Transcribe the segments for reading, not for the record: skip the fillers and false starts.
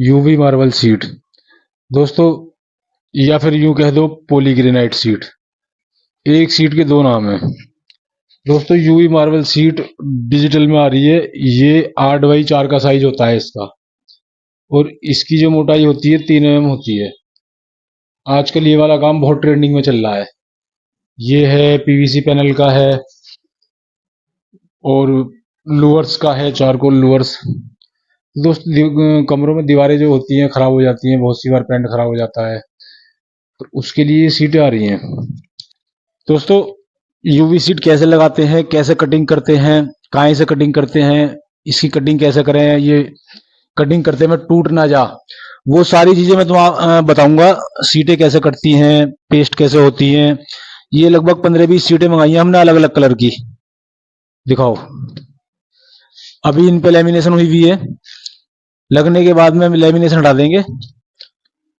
UV marble seat दोस्तों, या फिर यूं कह दो पॉलीग्रेनाइट सीट। एक सीट के दो नाम है दोस्तों। यूवी मार्बल सीट डिजिटल में आ रही है। ये 8x4 का साइज होता है इसका, और इसकी जो मोटाई होती है 3 mm होती है। आजकल ये वाला काम बहुत ट्रेंडिंग में चल रहा है। ये है पीवीसी पैनल का है, और लूवर्स का है, चारकोल लूवर्स। दोस्त कमरों में दीवारें जो होती हैं खराब हो जाती हैं, बहुत सी बार पेंट खराब हो जाता है, तो उसके लिए ये सीटें आ रही हैं दोस्तों। यूवी सीट कैसे लगाते हैं, कैसे कटिंग करते हैं, कहाँ से कटिंग करते हैं, इसकी कटिंग कैसे करें, ये कटिंग करते में टूट ना जा, वो सारी चीजें मैं तुम्हें बताऊंगा। सीटें कैसे कटती हैं, पेस्ट कैसे होती हैं। ये लगभग 15-20 सीटें मंगाई हैं हमने अलग अलग कलर की। दिखाओ, अभी इन पे लेमिनेशन हुई हुई है, लगने के बाद में हम लेमिनेशन हटा देंगे।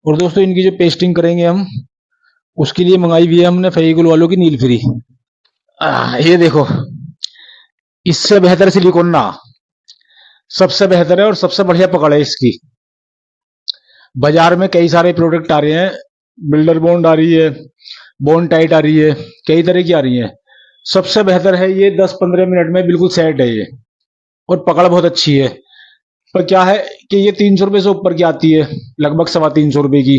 और दोस्तों इनकी जो पेस्टिंग करेंगे हम, उसके लिए मंगाई हुई है हमने फेविकोल वालों की नील फ्री। ये देखो, इससे बेहतर सिलिकॉन ना, सबसे बेहतर है और सबसे बढ़िया पकड़ है इसकी। बाजार में कई सारे प्रोडक्ट आ रहे हैं, बिल्डर बॉन्ड आ रही है, बॉन्ड टाइट आ रही है, कई तरह की आ रही है। सबसे बेहतर है ये, 10-15 मिनट में बिल्कुल सेट है ये, और पकड़ बहुत अच्छी है। पर क्या है कि ये 300 रुपए से ऊपर की आती है, लगभग 325 रुपए की।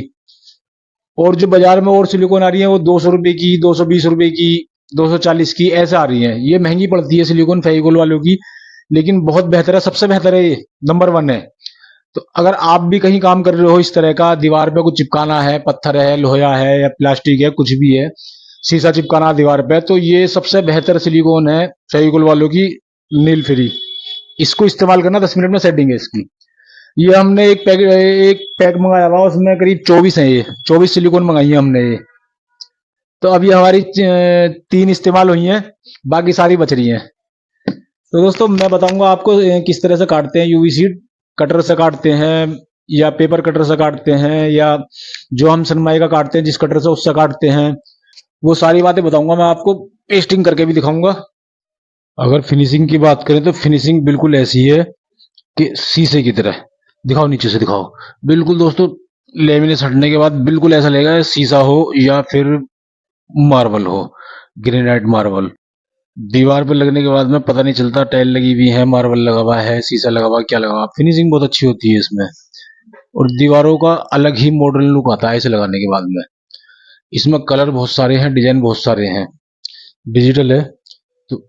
और जो बाजार में और सिलिकॉन आ रही है वो 200 रुपए की, 220 रुपए की, 240 की, ऐसे आ रही है। ये महंगी पड़ती है सिलिकॉन फेविकोल वालों की, लेकिन बहुत बेहतर है, सबसे बेहतर है, ये नंबर 1 है। तो अगर आप भी कहीं काम कर रहे हो इस तरह का, दीवार पे कुछ चिपकाना है, पत्थर है, लोहा है, या प्लास्टिक है, कुछ भी है, शीशा चिपकाना दीवार पे, तो ये सबसे बेहतर सिलिकॉन है फेविकोल वालों की, नील फ्री। इसको इस्तेमाल करना, 10 मिनट में सेटिंग है इसकी। ये हमने एक पैक मंगाया हुआ, उसमें करीब 24 है, ये 24 सिलिकॉन मंगाई है हमने ये। तो अभी हमारी 3 इस्तेमाल हुई हैं, बाकी सारी बच रही हैं। तो दोस्तों मैं बताऊंगा आपको किस तरह से काटते हैं यूवी सीट। कटर से काटते हैं, या पेपर कटर से काटते हैं, या जो हम सनमाई का काटते हैं जिस कटर से, उससे काटते हैं। वो सारी बातें बताऊंगा मैं आपको, पेस्टिंग करके भी दिखाऊंगा। अगर फिनिशिंग की बात करें तो फिनिशिंग बिल्कुल ऐसी है कि शीशे की तरह। दिखाओ, नीचे से दिखाओ। बिल्कुल दोस्तों, लेमिनेस हटने के बाद बिल्कुल ऐसा लगेगा शीशा हो या फिर मार्बल हो, ग्रेनाइट मार्बल। दीवार पर लगने के बाद में पता नहीं चलता टाइल लगी हुई है, मार्बल लगा हुआ है, शीशा लगा हुआ, क्या लगा हुआ। फिनिशिंग बहुत अच्छी होती है इसमें, और दीवारों का अलग ही मॉडर्न लुक आता है इसे लगाने के बाद में। इसमें कलर बहुत सारे हैं, डिजाइन बहुत सारे हैं, डिजिटल है, तो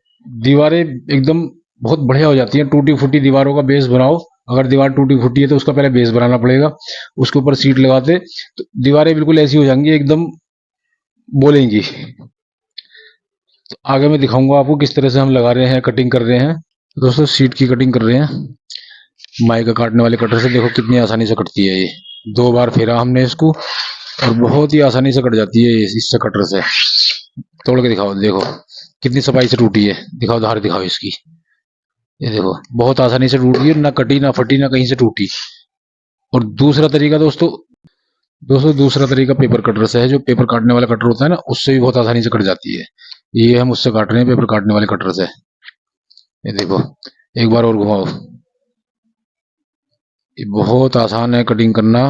दीवारें एकदम बहुत बढ़िया हो जाती हैं। टूटी फूटी दीवारों का बेस बनाओ, अगर दीवार टूटी फूटी है तो उसका पहले बेस बनाना पड़ेगा, उसके ऊपर सीट लगाते तो दीवारें बिल्कुल ऐसी हो जाएंगी, एकदम बोलेंगी। तो आगे मैं दिखाऊंगा आपको किस तरह से हम लगा रहे हैं, कटिंग कर रहे हैं। दोस्तों सीट की कटिंग कर रहे हैं माइक का काटने वाले कटर से। देखो कितनी आसानी से कटती है ये, 2 बार फेरा हमने इसको, और बहुत ही आसानी से कट जाती है इससे, कटर से। तोड़ के दिखाओ, देखो कितनी सफाई से टूटी है। दिखाओ, धार दिखाओ इसकी, ये देखो बहुत आसानी से टूटी है, ना कटी, ना फटी, ना कहीं से टूटी। और दूसरा तरीका दोस्तों दूसरा तरीका पेपर कटर से है। जो पेपर काटने वाला कटर होता है ना, उससे भी बहुत आसानी से कट जाती है। ये हम उससे काट रहे हैं, पेपर काटने वाले कटर से। ये देखो, एक बार और घुमाओ। ये बहुत आसान है कटिंग करना।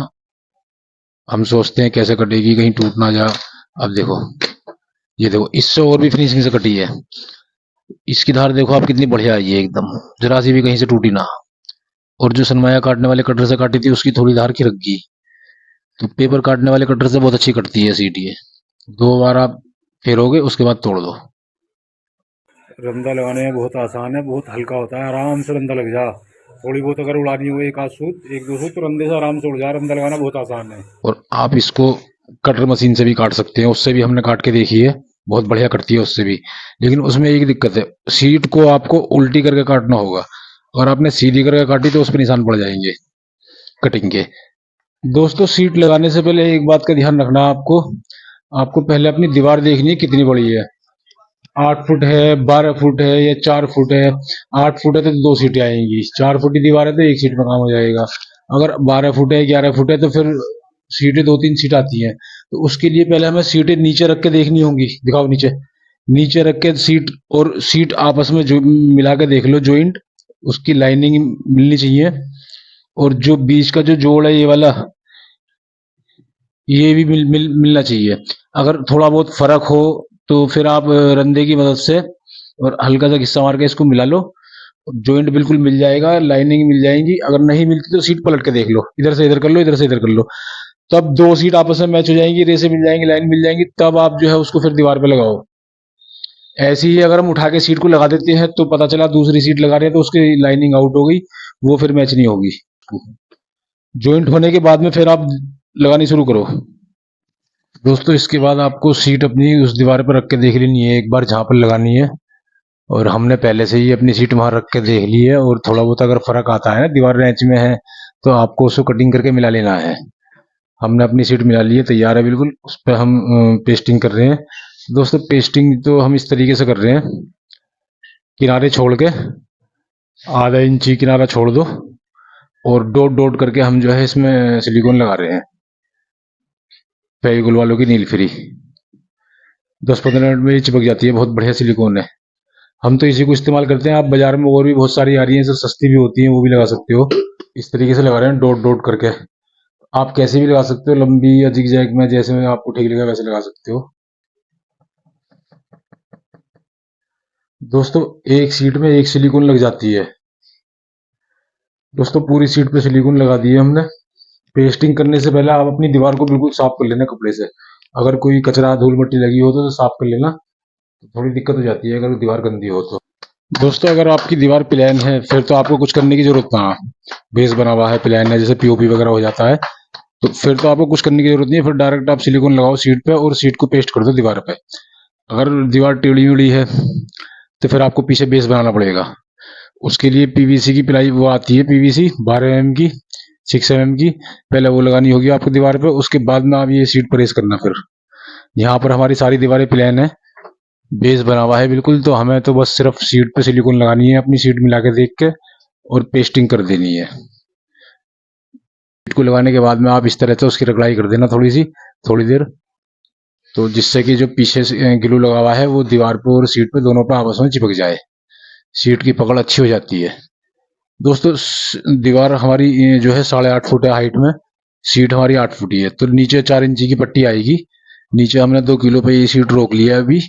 हम सोचते हैं कैसे कटेगी, कहीं टूट ना जा। अब देखो, ये देखो, इससे और भी फिनिशिंग से कटी है। इसकी धार देखो आप कितनी बढ़िया आई है, एकदम जरा सी भी कहीं से टूटी ना। और जो सनमाया काटने वाले कटर से काटी थी, उसकी थोड़ी धार खिरक गई। तो पेपर काटने वाले कटर से बहुत अच्छी कटती है सीट ये। 2 बार आप फेरोगे, उसके बाद तोड़ दो। रंदा लगाने में बहुत आसान है, बहुत हल्का होता है, आराम से रंदा लग जा। थोड़ी बहुत अगर उड़ानी हो, एक आध सूत, एक दो सूत, तो रंदे से आराम से उड़ जा। रंदा लगाना बहुत आसान है। और आप इसको कटर मशीन से भी काट सकते हैं, उससे भी हमने काट के देखी है, बहुत बढ़िया कटती है उससे भी। लेकिन उसमें एक दिक्कत है, सीट को आपको उल्टी करके काटना होगा। अगर आपने सीधी करके काटी तो उस पर निशान पड़ जाएंगे कटिंग के। दोस्तों सीट लगाने से पहले एक बात का ध्यान रखना आपको। आपको पहले अपनी दीवार देखनी है कितनी बड़ी है। 8 फुट है, 12 फुट है, या 4 फुट है। 8 फुट है तो 2 सीटें आएंगी, 4 फुट की दीवार है तो 1 सीट में काम हो जाएगा। अगर 12 फुट है, 11 फुट है, तो फिर सीटें 2-3 सीट आती हैं। तो उसके लिए पहले हमें सीटें नीचे रख के देखनी होंगी। दिखाओ, नीचे नीचे रख के सीट और सीट आपस में जो मिला के देख लो, जॉइंट उसकी लाइनिंग मिलनी चाहिए। और जो बीच का जो जोड़ है ये वाला, ये भी मिलना चाहिए। अगर थोड़ा बहुत फर्क हो तो फिर आप रंदे की मदद से और हल्का सा घिस्सा मार के इसको मिला लो, जॉइंट बिल्कुल मिल जाएगा, लाइनिंग मिल जाएगी। अगर नहीं मिलती तो सीट पलट के देख लो, इधर से इधर कर लो, इधर से इधर कर लो, तब दो सीट आपस में मैच हो जाएंगी, रेसे मिल जाएंगी, लाइन मिल जाएंगी, तब आप जो है उसको फिर दीवार पे लगाओ। ऐसे ही अगर हम उठा के सीट को लगा देते हैं तो पता चला दूसरी सीट लगा रहे हैं तो उसकी लाइनिंग आउट हो गई, वो फिर मैच नहीं होगी। जॉइंट होने के बाद में फिर आप लगानी शुरू करो। दोस्तों इसके बाद आपको सीट अपनी उस दीवार पर रख के देख लेनी है एक बार जहाँ पर लगानी है, और हमने पहले से ही अपनी सीट वहां रख के देख ली है। और थोड़ा बहुत अगर फर्क आता है ना, दीवार रेंच में है, तो आपको उसको कटिंग करके मिला लेना है। हमने अपनी सीट मिला ली है, तैयार है बिल्कुल। उस पर हम पेस्टिंग कर रहे हैं। दोस्तों पेस्टिंग तो हम इस तरीके से कर रहे हैं, किनारे छोड़ के आधा इंची किनारा छोड़ दो और डॉट डॉट करके हम जो है इसमें सिलिकॉन लगा रहे हैं, फेविकोल वालों की नील फ्री। 10-15 मिनट में ये चिपक जाती है, बहुत बढ़िया सिलिकॉन है। हम तो इसी को इस्तेमाल करते हैं। आप बाजार में और भी बहुत सारी आ रही हैं जो सस्ती भी होती हैं, वो भी लगा सकते हो। इस तरीके से लगा रहे हैं डॉट डॉट करके। आप कैसे भी लगा सकते हो, लंबी या जिगजैग में, जैसे में आपको ठीक लगा वैसे लगा सकते हो। दोस्तों एक सीट में एक सिलिकॉन लग जाती है। दोस्तों पूरी सीट पे सिलिकॉन लगा दी है हमने। पेस्टिंग करने से पहले आप अपनी दीवार को बिल्कुल साफ कर लेना कपड़े से। अगर कोई कचरा धूल मिट्टी लगी हो तो साफ कर लेना, तो थोड़ी दिक्कत हो जाती है अगर दीवार गंदी हो तो। दोस्तों अगर आपकी दीवार प्लेन है फिर तो आपको कुछ करने की जरूरत ना, बेस बना हुआ है, प्लेन है, जैसे पीओपी वगैरह हो जाता है, तो फिर तो आपको कुछ करने की जरूरत नहीं है। फिर डायरेक्ट आप सिलिकॉन लगाओ सीट पे और सीट को पेस्ट कर दो दीवार पे। अगर दीवार टेढ़ी उड़ी है तो फिर आपको पीछे बेस बनाना पड़ेगा। उसके लिए पीवीसी की प्लाई वो आती है, पीवीसी 12 mm की, 6 mm की, पहले वो लगानी होगी आपको दीवार पे। उसके बाद में आप ये सीट प्रेस करना। फिर यहाँ पर हमारी सारी दीवारें प्लेन है, बेस बना हुआ है बिल्कुल, तो हमें तो बस सिर्फ सीट पे सिलिकॉन लगानी है, अपनी सीट मिला के देख के और पेस्टिंग कर देनी है। सीट को लगाने के बाद में आप इस तरह से उसकी रगड़ाई कर देना थोड़ी देर, तो जिससे कि जो पीछे से ग्लू लगा हुआ है वो दीवार पे और सीट पे दोनों पे आपस में चिपक जाए, सीट की पकड़ अच्छी हो जाती है। दोस्तों दीवार हमारी जो है 8.5 फुट है हाइट में, सीट हमारी 8 फुट ही है, तो नीचे 4 इंची की पट्टी आएगी। नीचे हमने 2 किलो पे ये सीट रोक लिया है अभी,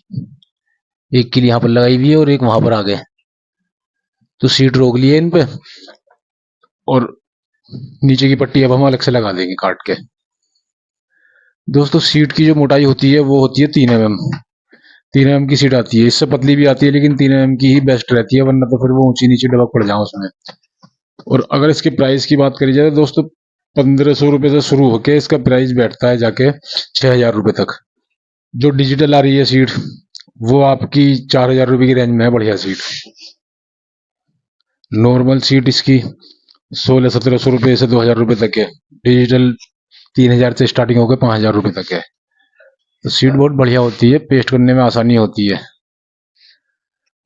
एक किलो यहाँ पर लगाई हुई है और एक वहां पर आगे, तो सीट रोक ली है इन पे। और नीचे की पट्टी अब हम अलग से लगा देंगे काट के। दोस्तों सीट की जो मोटाई होती है वो होती है 3 mm। 3 mm की सीट आती है, इससे पतली भी आती है लेकिन 3 mm की ही बेस्ट रहती है, वरना तो फिर वो ऊंची नीचे डबक पड़ जाओ उसमें। और अगर इसके प्राइस की बात करी जाए तो दोस्तों 1500 रुपये से शुरू होके इसका प्राइस बैठता है जाके 6000 रुपये तक। जो डिजिटल आ रही है सीट वो आपकी 4000 रुपये की रेंज में है, बढ़िया सीट। नॉर्मल सीट इसकी 1600-1700 रुपये से 2000 रुपये तक है। डिजिटल 3000 से स्टार्टिंग होकर 5000 रुपये तक है। तो सीट बहुत बढ़िया होती है, पेस्ट करने में आसानी होती है।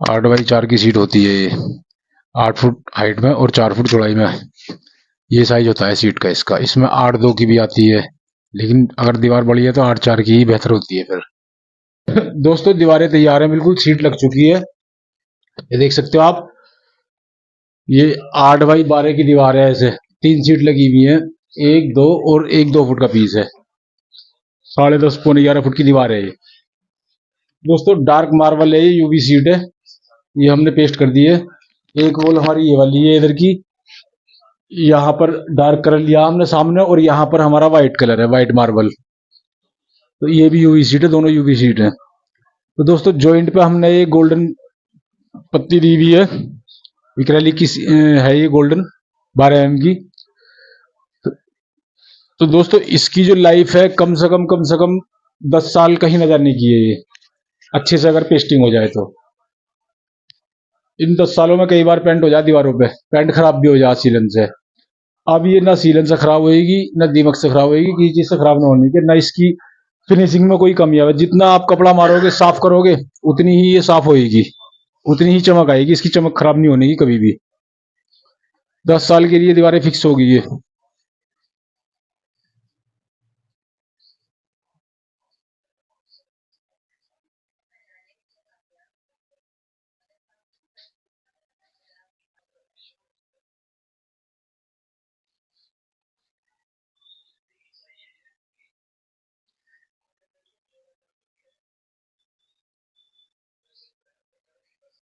8x4 की सीट होती है ये, 8 फुट हाइट में और 4 फुट चौड़ाई में ये साइज होता है सीट का इसका। इसमें 8-2 की भी आती है, लेकिन अगर दीवार बड़ी है तो 8-4 की ही बेहतर होती है फिर। दोस्तों दीवारें तैयार है बिल्कुल, सीट लग चुकी है, ये देख सकते हो आप। ये 8x12 की दीवार है, ऐसे 3 सीट लगी हुई है, 1-2 और 1-2 फुट का पीस है, 10.5 पौने 11 फुट की दीवार है ये। दोस्तों डार्क मार्बल है, ये यूवी सीट है, ये हमने पेस्ट कर दी है। एक वॉल हमारी ये वाली है इधर की, यहाँ पर डार्क कलर लिया हमने सामने, और यहाँ पर हमारा व्हाइट कलर है, व्हाइट मार्बल। तो ये भी यूवी सीट है, दोनों यूवी सीट है। तो दोस्तों जॉइंट पे हमने ये गोल्डन पत्ती दी हुई है, इक्रेलिक की है ये गोल्डन 12 mm की। तो दोस्तों इसकी जो लाइफ है कम से कम 10 साल कहीं न जाने की है ये, अच्छे से अगर पेस्टिंग हो जाए तो। इन 10 सालों में कई बार पेंट हो जाए दीवारों पे, पेंट खराब भी हो जाए सीलन से। अब ये ना सीलन से खराब होएगी, ना दीमक से खराब होएगी, किसी चीज से खराब ना होने की, ना इसकी फिनिशिंग में कोई कमी आवे। जितना आप कपड़ा मारोगे साफ करोगे उतनी ही ये साफ होएगी, उतनी ही चमक आएगी, इसकी चमक खराब नहीं होने की कभी भी। 10 साल के लिए दीवारें फिक्स होगी ये।